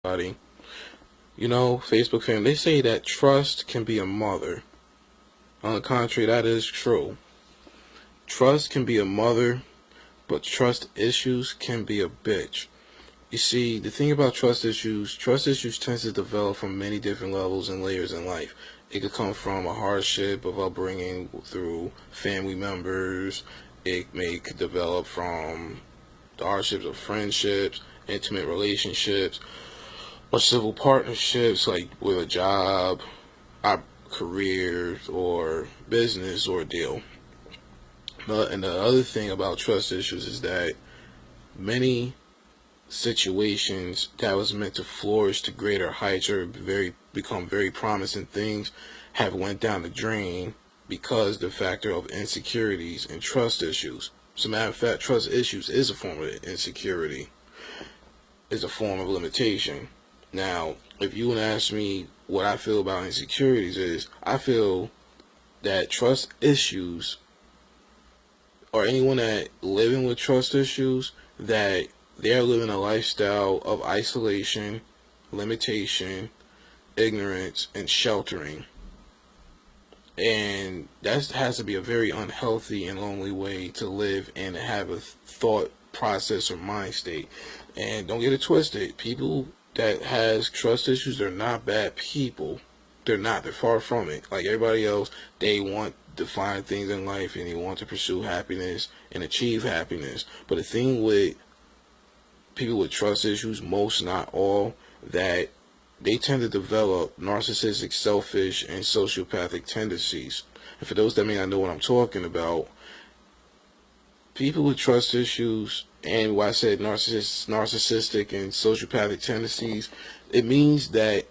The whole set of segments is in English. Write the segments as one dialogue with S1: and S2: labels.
S1: Buddy. You know, Facebook fam, they say that trust can be a mother. On the contrary, that is true. Trust can be a mother, but trust issues can be a bitch. You see, the thing about trust issues tends to develop from many different levels and layers in life. It could come from a hardship of upbringing through family members. It may could develop from the hardships of friendships, intimate relationships, or civil partnerships like with a job, our careers, or business ordeal. And the other thing about trust issues is that many situations that was meant to flourish to greater heights or become very promising things have went down the drain because the factor of insecurities and trust issues. As a matter of fact, trust issues is a form of insecurity, is a form of limitation. Now, if you would ask me what I feel about insecurities is, I feel that trust issues, or anyone that living with trust issues, that they're living a lifestyle of isolation, limitation, ignorance, and sheltering. And that has to be a very unhealthy and lonely way to live and have a thought process or mind state. And don't get it twisted. People that has trust issues, they're not bad people. They're not. They're far from it. Like everybody else, they want to find things in life and they want to pursue happiness and achieve happiness. But the thing with people with trust issues, most not all, that they tend to develop narcissistic, selfish, and sociopathic tendencies. And for those that may not know what I'm talking about, people with trust issues, and why I said narcissistic and sociopathic tendencies, it means that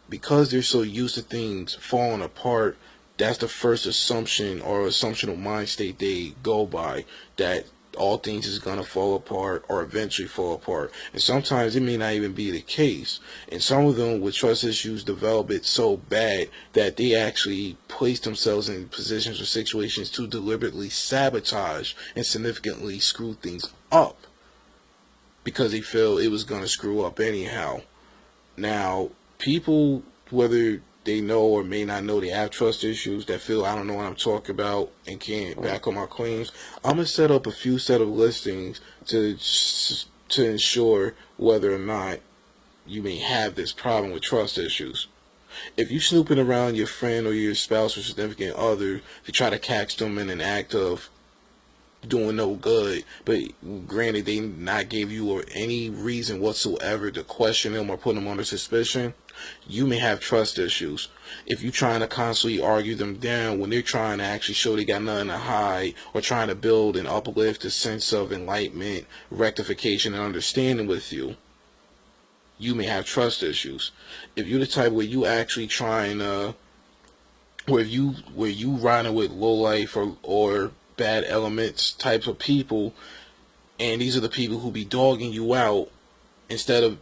S1: because they're so used to things falling apart, that's the first assumption or assumptional mind state they go by, that all things is gonna fall apart or eventually fall apart. And sometimes it may not even be the case. And some of them with trust issues develop it so bad that they actually place themselves in positions or situations to deliberately sabotage and significantly screw things up because they feel it was gonna screw up anyhow. Now, people, whether they know or may not know they have trust issues, that feel I don't know what I'm talking about and can't back up my claims, I'm gonna set up a few set of listings to ensure whether or not you may have this problem with trust issues. If you snooping around your friend or your spouse or significant other to try to catch them in an act of doing no good, but granted they not give you or any reason whatsoever to question them or put them under suspicion, you may have trust issues. If you're trying to constantly argue them down when they're trying to actually show they got nothing to hide, or trying to build and uplift a sense of enlightenment, rectification, and understanding with you, you may have trust issues. If you're the type where you actually trying to, where you riding with low life or bad elements types of people, and these are the people who be dogging you out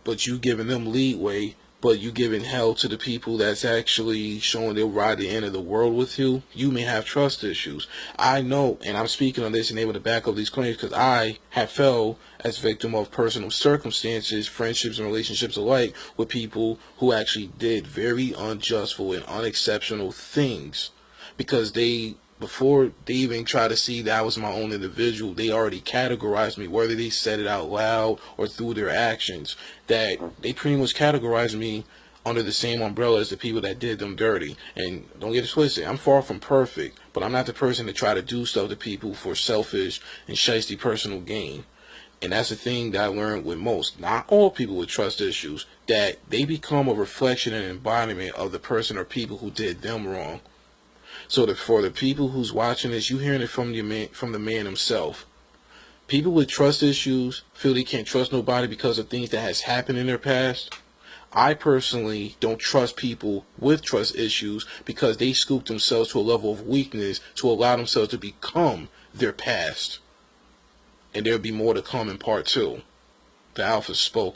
S1: but you giving them leeway, but you giving hell to the people that's actually showing they'll ride the end of the world with you, you may have trust issues. I know, and I'm speaking on this and able to back up these claims because I have fell as victim of personal circumstances, friendships and relationships alike, with people who actually did very unjustful and unexceptional things because before they even try to see that I was my own individual, they already categorized me, whether they said it out loud or through their actions, that they pretty much categorized me under the same umbrella as the people that did them dirty. And don't get it twisted, I'm far from perfect, but I'm not the person to try to do stuff to people for selfish and shiesty personal gain. And that's the thing that I learned with most, not all people with trust issues, that they become a reflection and embodiment of the person or people who did them wrong. So for the people who's watching this, you hearing it from the man himself. People with trust issues feel they can't trust nobody because of things that has happened in their past. I personally don't trust people with trust issues because they scoop themselves to a level of weakness to allow themselves to become their past. And there'll be more to come in part 2. The Alpha spoke.